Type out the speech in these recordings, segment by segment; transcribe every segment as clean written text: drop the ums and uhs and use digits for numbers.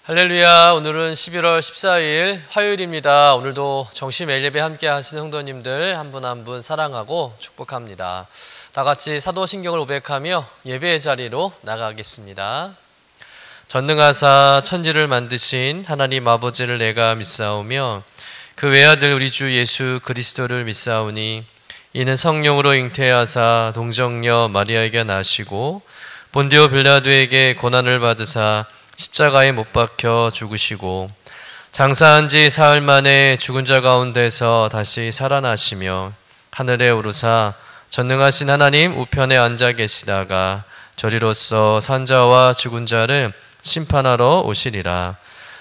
할렐루야. 오늘은 11월 14일 화요일입니다. 오늘도 정시 매일 예배 함께 하신 성도님들 한 분 한 분 사랑하고 축복합니다. 다 같이 사도신경을 고백하며 예배의 자리로 나가겠습니다. 전능하사 천지를 만드신 하나님 아버지를 내가 믿사오며 그 외아들 우리 주 예수 그리스도를 믿사오니 이는 성령으로 잉태하사 동정녀 마리아에게 나시고 본디오 빌라도에게 고난을 받으사 십자가에 못 박혀 죽으시고 장사한 지 사흘 만에 죽은 자 가운데서 다시 살아나시며 하늘에 오르사 전능하신 하나님 우편에 앉아 계시다가 저리로서 산자와 죽은 자를 심판하러 오시리라.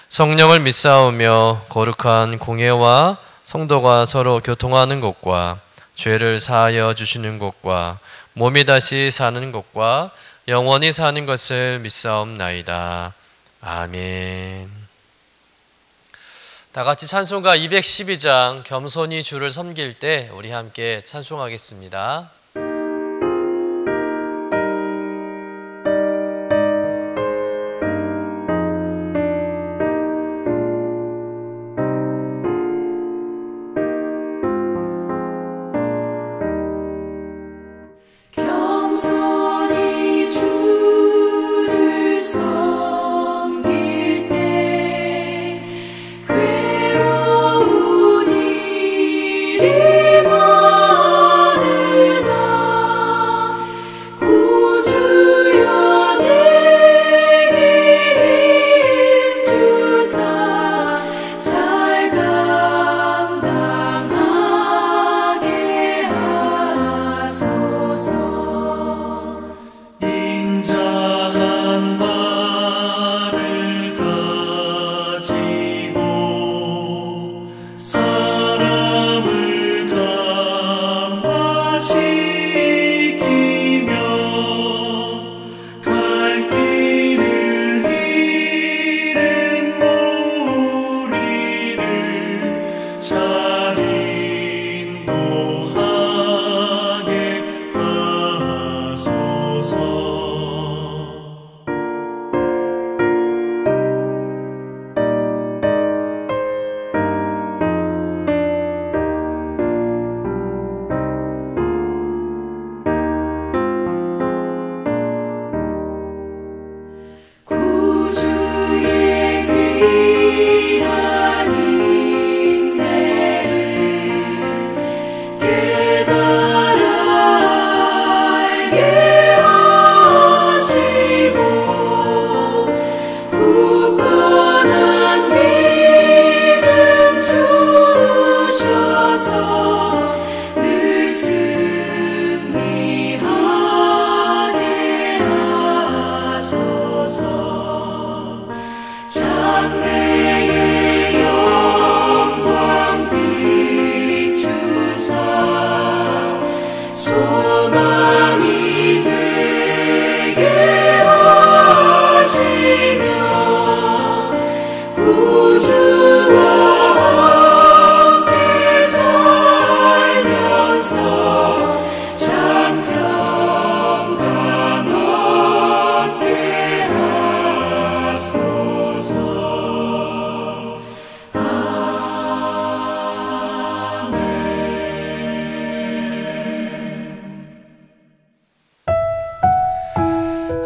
성령을 믿사오며 거룩한 공회와 성도가 서로 교통하는 것과 죄를 사하여 주시는 것과 몸이 다시 사는 것과 영원히 사는 것을 믿사옵나이다. 아멘. 다 같이 찬송가 212장 겸손히 주를 섬길 때 우리 함께 찬송하겠습니다.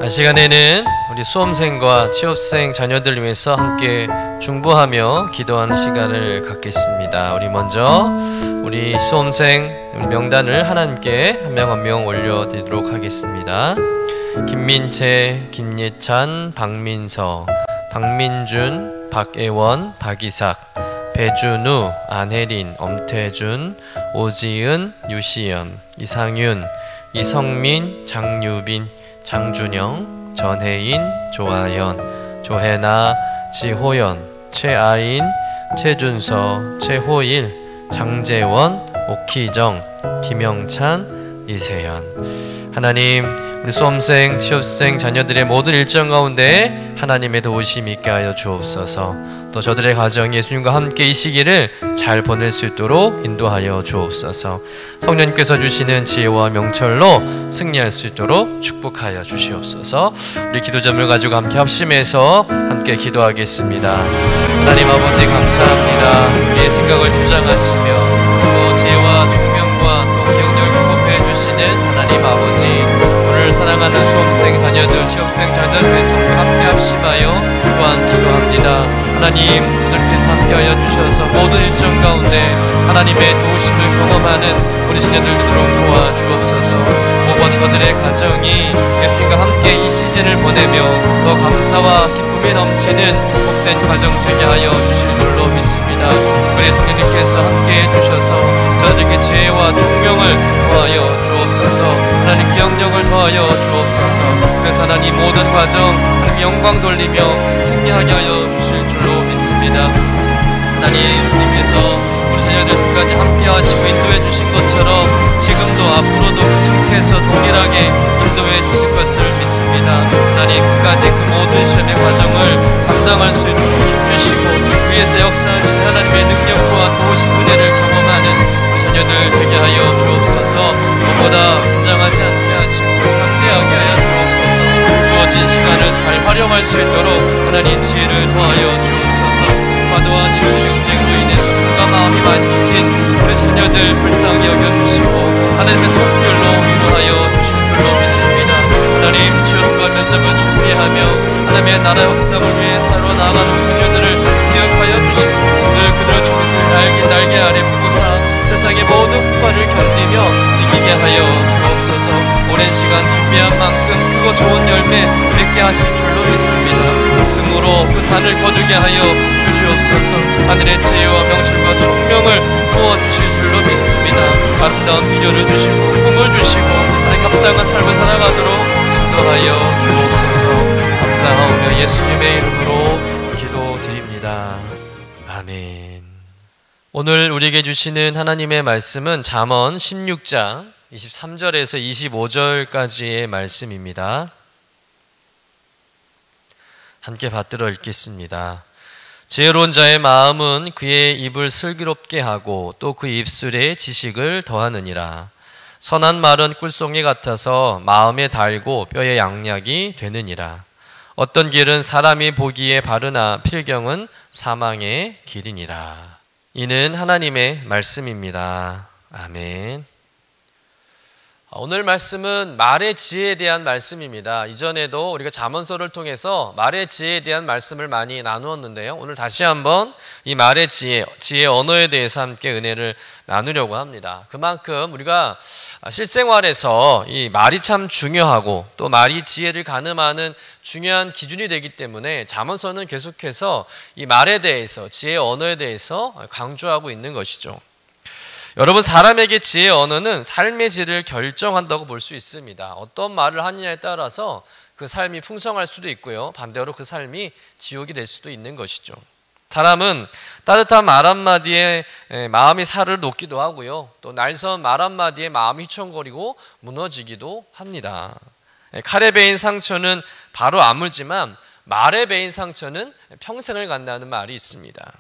이 시간에는 우리 수험생과 취업생 자녀들 위해서 함께 중보하며 기도하는 시간을 갖겠습니다. 우리 먼저 우리 수험생 우리 명단을 하나님께 한 명 한 명 올려드리도록 하겠습니다. 김민채, 김예찬, 박민서, 박민준, 박애원, 박이삭, 배준우, 안혜린, 엄태준, 오지은, 유시연, 이상윤, 이성민, 장유빈, 장준영, 전혜인, 조아현, 조혜나, 지호연, 최아인, 최준서, 최호일, 장재원, 옥희정, 김영찬, 이세연. 하나님, 우리 수험생, 취업생, 자녀들의 모든 일정 가운데 하나님의 도우심이 있게 하여 주옵소서. 또 저들의 가정이 예수님과 함께 이 시기를 잘 보낼 수 있도록 인도하여 주옵소서. 성령님께서 주시는 지혜와 명철로 승리할 수 있도록 축복하여 주시옵소서. 우리 기도점을 가지고 함께 합심해서 함께 기도하겠습니다. 하나님 아버지 감사합니다. 우리의 생각을 주장하시며 또 지혜와 총명과 또 기억력을 공급해 주시는 하나님 아버지, 오늘 사랑하는 수험생 자녀들, 취업생 자녀들에서 함께 합심하여 또한 기도합니다. 하나님, 저들께서 함께하여 주셔서 모든 일정 가운데 하나님의 도우심을 경험하는 우리 자녀들도 도와주옵소서. 모든 저들의 가정이 예수님과 함께 이 시즌을 보내며 더 감사와 기쁨이 넘치는 복된 가정 되게 하여 주실 줄로 믿습니다. 우리 성령님께서 함께해 주셔서 저들에게 지혜와 총명을 더하여 주옵소서. 하나님 기억력을 더하여 주옵소서. 그래서 하나님 모든 과정 하나님 영광 돌리며 승리하게 하여 주실 줄로 믿습니다. 하나님, 주님께서 우리 자녀들 끝까지 함께 하시고 인도해 주신 것처럼 지금도 앞으로도 계속해서 동일하게 인도해 주실 것을 믿습니다. 하나님, 끝까지 그 모든 시험의 과정을 감당할 수 있도록 힘주시고 위에서 역사하신 하나님의 능력과 도우신 은혜를 경험하는 우리 자녀들 되게 하여 주옵소서. 무엇보다 긴장하지 않게 하시고 담대하게 하여 주옵소서. 주어진 시간을 잘 활용할 수 있도록 하나님 지혜를 더하여 주옵소서. 과도한 인수 경쟁으로 인해서 눈과 마음이 많이 지친 우리 자녀들 불쌍히 여겨주시고 하나님의 손길로 위로하여 주실 줄로 믿습니다. 하나님, 시험과 면접을 준비하며 하나님의 나라 확장을 위해 살아나가는 자녀들을 기억하여 주시고 늘 그들을 주는 날개 아래 보고사 세상의 모든 풍파를 견디며 이기게 하여 주옵소서. 오랜 시간 준비한 만큼 크고 좋은 열매 맺게 하실 줄로 믿습니다. 금으로 그 단을 거두게 하여 주시옵소서. 하늘의 지혜와 명철과 총명을 부어주실 줄로 믿습니다. 아름다운 비전을 주시고 꿈을 주시고 하나님 합당한 삶을 살아가도록 인도하여 주옵소서. 감사하오며 예수님의 이름으로 기도드립니다. 아멘. 오늘 우리에게 주시는 하나님의 말씀은 잠언 16장 23절에서 25절까지의 말씀입니다. 함께 받들어 읽겠습니다. 지혜로운 자의 마음은 그의 입을 슬기롭게 하고 또 그 입술에 지식을 더하느니라. 선한 말은 꿀송이 같아서 마음에 달고 뼈에 양약이 되느니라. 어떤 길은 사람이 보기에 바르나 필경은 사망의 길이니라. 이는 하나님의 말씀입니다. 아멘. 오늘 말씀은 말의 지혜에 대한 말씀입니다. 이전에도 우리가 잠언서를 통해서 말의 지혜에 대한 말씀을 많이 나누었는데요. 오늘 다시 한번 이 말의 지혜 언어에 대해서 함께 은혜를 나누려고 합니다. 그만큼 우리가 실생활에서 이 말이 참 중요하고 또 말이 지혜를 가늠하는 중요한 기준이 되기 때문에 잠언서는 계속해서 이 말에 대해서, 지혜의 언어에 대해서 강조하고 있는 것이죠. 여러분, 사람에게 지혜의 언어는 삶의 질을 결정한다고 볼 수 있습니다. 어떤 말을 하느냐에 따라서 그 삶이 풍성할 수도 있고요, 반대로 그 삶이 지옥이 될 수도 있는 것이죠. 사람은 따뜻한 말 한마디에 마음이 살을 녹기도 하고요, 또 날선 말 한마디에 마음이 휘청거리고 무너지기도 합니다. 칼에 베인 상처는 바로 아물지만 말에 베인 상처는 평생을 간다는 말이 있습니다.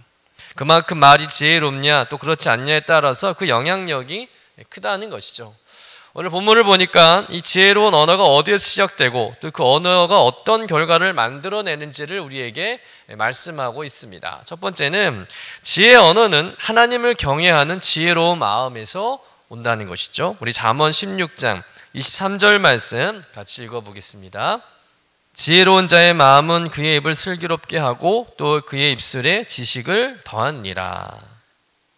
그만큼 말이 지혜롭냐 또 그렇지 않냐에 따라서 그 영향력이 크다는 것이죠. 오늘 본문을 보니까 이 지혜로운 언어가 어디에서 시작되고 또 그 언어가 어떤 결과를 만들어내는지를 우리에게 말씀하고 있습니다. 첫 번째는 지혜의 언어는 하나님을 경외하는 지혜로운 마음에서 온다는 것이죠. 우리 잠언 16장 23절 말씀 같이 읽어보겠습니다. 지혜로운 자의 마음은 그의 입을 슬기롭게 하고 또 그의 입술에 지식을 더하니라.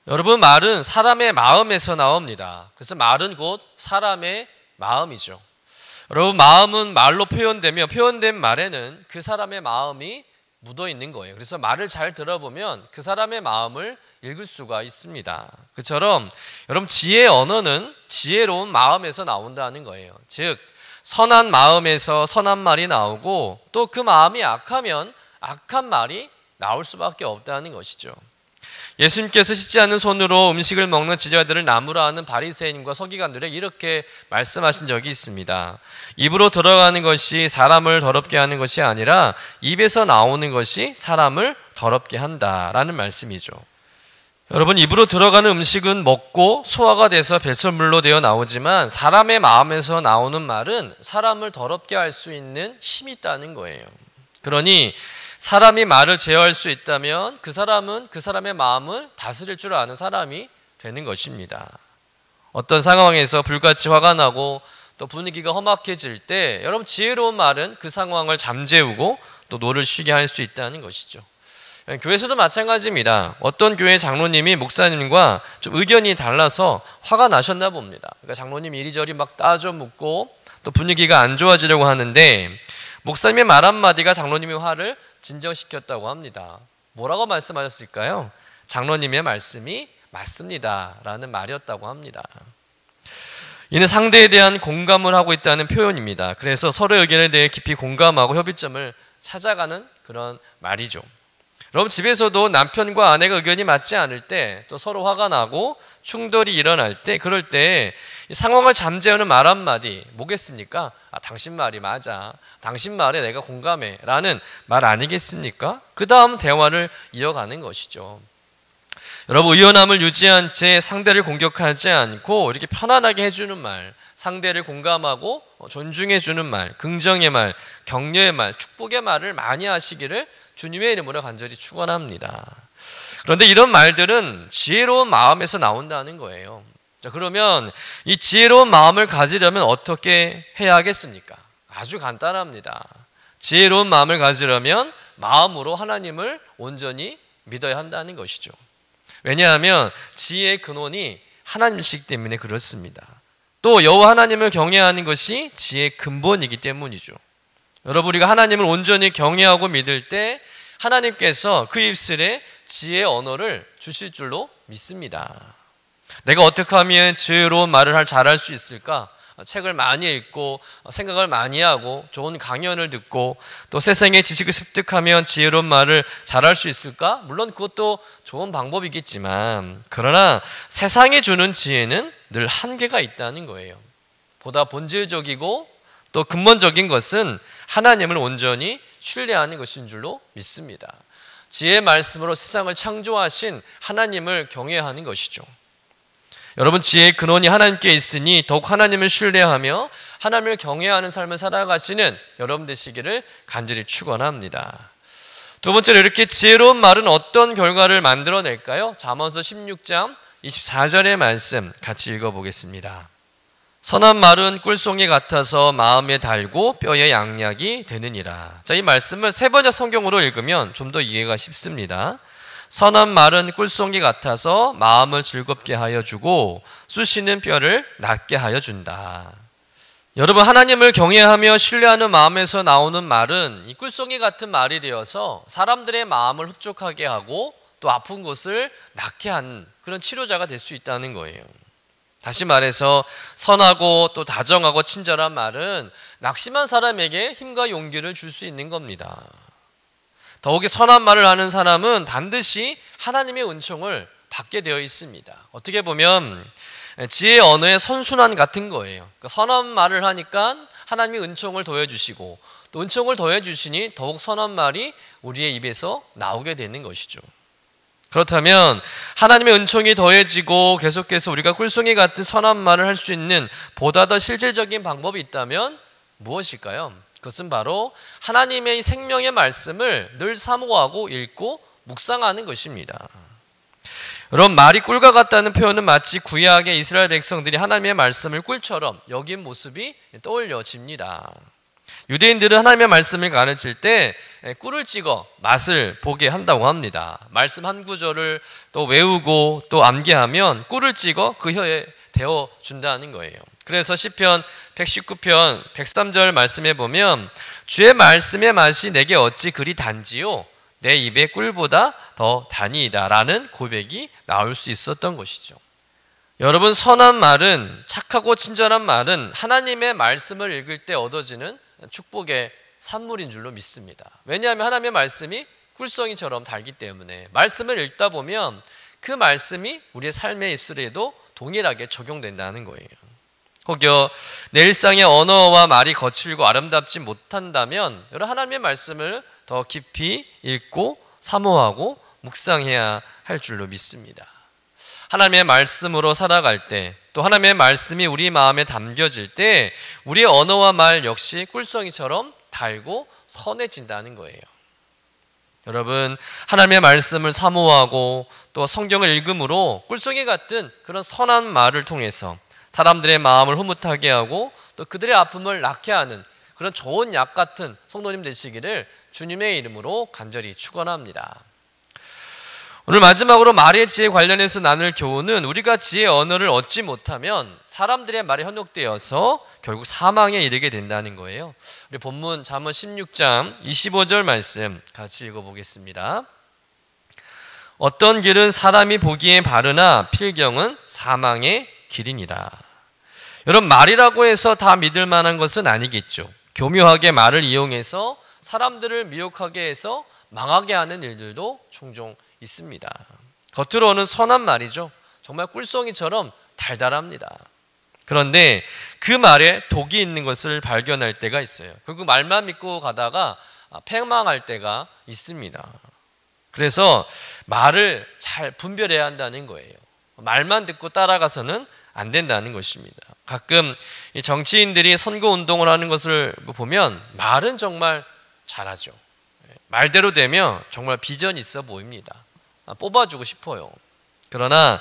여러분, 말은 사람의 마음에서 나옵니다. 그래서 말은 곧 사람의 마음이죠. 여러분, 마음은 말로 표현되며 표현된 말에는 그 사람의 마음이 묻어 있는 거예요. 그래서 말을 잘 들어보면 그 사람의 마음을 읽을 수가 있습니다. 그처럼 여러분, 지혜의 언어는 지혜로운 마음에서 나온다는 거예요. 즉 선한 마음에서 선한 말이 나오고 또 그 마음이 악하면 악한 말이 나올 수밖에 없다는 것이죠. 예수님께서 씻지 않는 손으로 음식을 먹는 제자들을 나무라 하는 바리새인과 서기관들에게 이렇게 말씀하신 적이 있습니다. 입으로 들어가는 것이 사람을 더럽게 하는 것이 아니라 입에서 나오는 것이 사람을 더럽게 한다라는 말씀이죠. 여러분, 입으로 들어가는 음식은 먹고 소화가 돼서 배설물로 되어 나오지만 사람의 마음에서 나오는 말은 사람을 더럽게 할 수 있는 힘이 있다는 거예요. 그러니 사람이 말을 제어할 수 있다면 그 사람은 그 사람의 마음을 다스릴 줄 아는 사람이 되는 것입니다. 어떤 상황에서 불같이 화가 나고 또 분위기가 험악해질 때 여러분, 지혜로운 말은 그 상황을 잠재우고 또 노를 쉬게 할 수 있다는 것이죠. 교회에서도 마찬가지입니다. 어떤 교회 장로님이 목사님과 좀 의견이 달라서 화가 나셨나 봅니다. 그러니까 장로님이 이리저리 막 따져 묻고 또 분위기가 안 좋아지려고 하는데 목사님의 말 한마디가 장로님의 화를 진정시켰다고 합니다. 뭐라고 말씀하셨을까요? 장로님의 말씀이 맞습니다 라는 말이었다고 합니다. 이는 상대에 대한 공감을 하고 있다는 표현입니다. 그래서 서로의 의견에 대해 깊이 공감하고 협의점을 찾아가는 그런 말이죠. 여러분, 집에서도 남편과 아내가 의견이 맞지 않을 때 또 서로 화가 나고 충돌이 일어날 때 그럴 때 상황을 잠재우는 말 한마디 뭐겠습니까? 당신 말이 맞아. 당신 말에 내가 공감해 라는 말 아니겠습니까? 그 다음 대화를 이어가는 것이죠. 여러분, 의연함을 유지한 채 상대를 공격하지 않고 이렇게 편안하게 해주는 말, 상대를 공감하고 존중해주는 말, 긍정의 말, 격려의 말, 축복의 말을 많이 하시기를 주님의 이름으로 간절히 축원합니다. 그런데 이런 말들은 지혜로운 마음에서 나온다는 거예요. 자, 그러면 이 지혜로운 마음을 가지려면 어떻게 해야 하겠습니까? 아주 간단합니다. 지혜로운 마음을 가지려면 마음으로 하나님을 온전히 믿어야 한다는 것이죠. 왜냐하면 지혜의 근원이 하나님이시기 때문에 그렇습니다. 또 여호와 하나님을 경외하는 것이 지혜의 근본이기 때문이죠. 여러분, 우리가 하나님을 온전히 경외하고 믿을 때 하나님께서 그 입술에 지혜의 언어를 주실 줄로 믿습니다. 내가 어떻게 하면 지혜로운 말을 잘할 수 있을까? 책을 많이 읽고 생각을 많이 하고 좋은 강연을 듣고 또 세상의 지식을 습득하면 지혜로운 말을 잘할 수 있을까? 물론 그것도 좋은 방법이겠지만 그러나 세상이 주는 지혜는 늘 한계가 있다는 거예요. 보다 본질적이고 또 근본적인 것은 하나님을 온전히 신뢰하는 것인 줄로 믿습니다. 지혜의 말씀으로 세상을 창조하신 하나님을 경외하는 것이죠. 여러분, 지혜의 근원이 하나님께 있으니 더욱 하나님을 신뢰하며 하나님을 경외하는 삶을 살아가시는 여러분 되시기를 간절히 축원합니다. 두 번째로, 이렇게 지혜로운 말은 어떤 결과를 만들어낼까요? 잠언서 16장 24절의 말씀 같이 읽어보겠습니다. 선한 말은 꿀송이 같아서 마음에 달고 뼈에 양약이 되느니라. 자, 이 말씀을 세 번역 성경으로 읽으면 좀 더 이해가 쉽습니다. 선한 말은 꿀송이 같아서 마음을 즐겁게 하여 주고 쑤시는 뼈를 낫게 하여 준다. 여러분, 하나님을 경외하며 신뢰하는 마음에서 나오는 말은 이 꿀송이 같은 말이 되어서 사람들의 마음을 흡족하게 하고 또 아픈 곳을 낫게 하는 그런 치료자가 될 수 있다는 거예요. 다시 말해서 선하고 또 다정하고 친절한 말은 낙심한 사람에게 힘과 용기를 줄 수 있는 겁니다. 더욱이 선한 말을 하는 사람은 반드시 하나님의 은총을 받게 되어 있습니다. 어떻게 보면 지혜의 언어의 선순환 같은 거예요. 그러니까 선한 말을 하니까 하나님이 은총을 더해주시고 또 은총을 더해주시니 더욱 선한 말이 우리의 입에서 나오게 되는 것이죠. 그렇다면 하나님의 은총이 더해지고 계속해서 우리가 꿀송이 같은 선한 말을 할 수 있는 보다 더 실질적인 방법이 있다면 무엇일까요? 그것은 바로 하나님의 생명의 말씀을 늘 사모하고 읽고 묵상하는 것입니다. 여러분, 말이 꿀과 같다는 표현은 마치 구약의 이스라엘 백성들이 하나님의 말씀을 꿀처럼 여긴 모습이 떠올려집니다. 유대인들은 하나님의 말씀을 가르칠 때 꿀을 찍어 맛을 보게 한다고 합니다. 말씀 한 구절을 또 외우고 또 암기하면 꿀을 찍어 그 혀에 대어준다는 거예요. 그래서 시편 119편 103절 말씀에 보면 주의 말씀의 맛이 내게 어찌 그리 단지요 내 입에 꿀보다 더 단이이다 라는 고백이 나올 수 있었던 것이죠. 여러분, 선한 말은, 착하고 친절한 말은 하나님의 말씀을 읽을 때 얻어지는 축복의 산물인 줄로 믿습니다. 왜냐하면 하나님의 말씀이 꿀송이처럼 달기 때문에 말씀을 읽다 보면 그 말씀이 우리의 삶의 입술에도 동일하게 적용된다는 거예요. 혹여 내 일상의 언어와 말이 거칠고 아름답지 못한다면 여러분 하나님의 말씀을 더 깊이 읽고 사모하고 묵상해야 할 줄로 믿습니다. 하나님의 말씀으로 살아갈 때, 또 하나님의 말씀이 우리 마음에 담겨질 때 우리의 언어와 말 역시 꿀송이처럼 달고 선해진다는 거예요. 여러분, 하나님의 말씀을 사모하고 또 성경을 읽음으로 꿀송이 같은 그런 선한 말을 통해서 사람들의 마음을 흐뭇하게 하고 또 그들의 아픔을 낫게 하는 그런 좋은 약 같은 성도님 되시기를 주님의 이름으로 간절히 축원합니다. 오늘 마지막으로 말의 지혜 관련해서 나눌 교훈은 우리가 지혜의 언어를 얻지 못하면 사람들의 말에 현혹되어서 결국 사망에 이르게 된다는 거예요. 우리 본문 잠언 16장 25절 말씀 같이 읽어보겠습니다. 어떤 길은 사람이 보기에 바르나 필경은 사망의 길이니라. 여러분, 말이라고 해서 다 믿을 만한 것은 아니겠죠. 교묘하게 말을 이용해서 사람들을 미혹하게 해서 망하게 하는 일들도 종종 있습니다. 겉으로는 선한 말이죠. 정말 꿀송이처럼 달달합니다. 그런데 그 말에 독이 있는 것을 발견할 때가 있어요. 결국 말만 믿고 가다가 패망할 때가 있습니다. 그래서 말을 잘 분별해야 한다는 거예요. 말만 듣고 따라가서는 안 된다는 것입니다. 가끔 정치인들이 선거운동을 하는 것을 보면 말은 정말 잘하죠. 말대로 되면 정말 비전이 있어 보입니다. 뽑아주고 싶어요. 그러나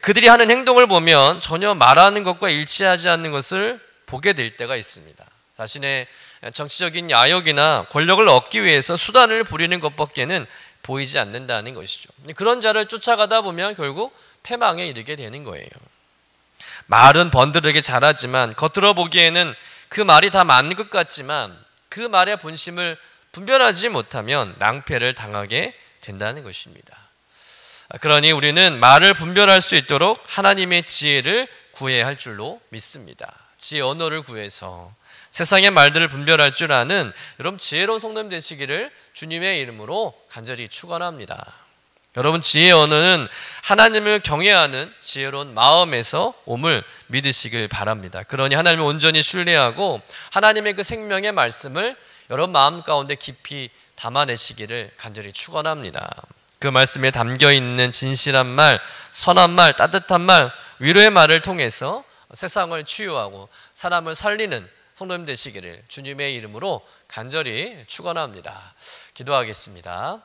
그들이 하는 행동을 보면 전혀 말하는 것과 일치하지 않는 것을 보게 될 때가 있습니다. 자신의 정치적인 야욕이나 권력을 얻기 위해서 수단을 부리는 것밖에는 보이지 않는다는 것이죠. 그런 자를 쫓아가다 보면 결국 패망에 이르게 되는 거예요. 말은 번들하게 잘하지만 겉으로 보기에는 그 말이 다 맞는 것 같지만 그 말의 본심을 분별하지 못하면 낭패를 당하게 된다는 것입니다. 그러니 우리는 말을 분별할 수 있도록 하나님의 지혜를 구해야 할 줄로 믿습니다. 지혜 언어를 구해서 세상의 말들을 분별할 줄 아는 여러분 지혜로운 성도님 되시기를 주님의 이름으로 간절히 축원합니다. 여러분, 지혜의 언어는 하나님을 경외하는 지혜로운 마음에서 옴을 믿으시길 바랍니다. 그러니 하나님을 온전히 신뢰하고 하나님의 그 생명의 말씀을 여러분 마음 가운데 깊이 담아내시기를 간절히 축원합니다. 그 말씀에 담겨있는 진실한 말, 선한 말, 따뜻한 말, 위로의 말을 통해서 세상을 치유하고 사람을 살리는 성도님 되시기를 주님의 이름으로 간절히 축원합니다. 기도하겠습니다.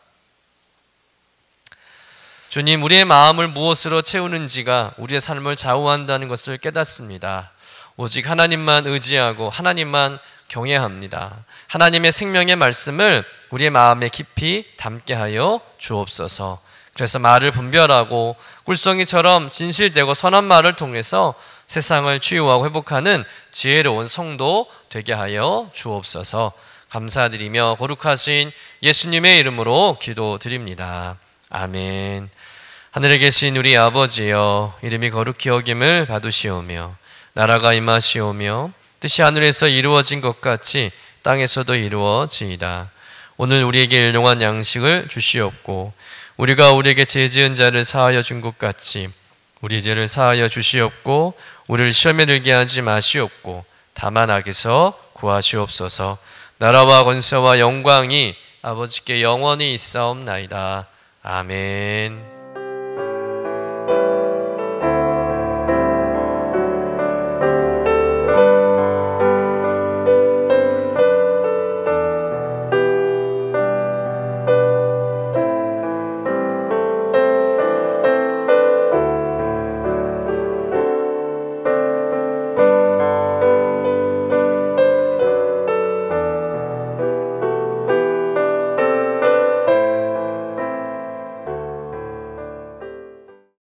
주님, 우리의 마음을 무엇으로 채우는지가 우리의 삶을 좌우한다는 것을 깨닫습니다. 오직 하나님만 의지하고 하나님만 경외합니다. 하나님의 생명의 말씀을 우리의 마음에 깊이 담게 하여 주옵소서. 그래서 말을 분별하고 꿀송이처럼 진실되고 선한 말을 통해서 세상을 치유하고 회복하는 지혜로운 성도 되게 하여 주옵소서. 감사드리며 거룩하신 예수님의 이름으로 기도드립니다. 아멘. 하늘에 계신 우리 아버지여, 이름이 거룩히 여김을 받으시오며 나라가 임하시오며 뜻이 하늘에서 이루어진 것 같이 땅에서도 이루어지이다. 오늘 우리에게 일용할 양식을 주시옵고 우리가 우리에게 죄 지은 자를 사하여 준 것 같이 우리 죄를 사하여 주시옵고 우리를 시험에 들게 하지 마시옵고 다만 악에서 구하시옵소서. 나라와 권세와 영광이 아버지께 영원히 있사옵나이다. 아멘.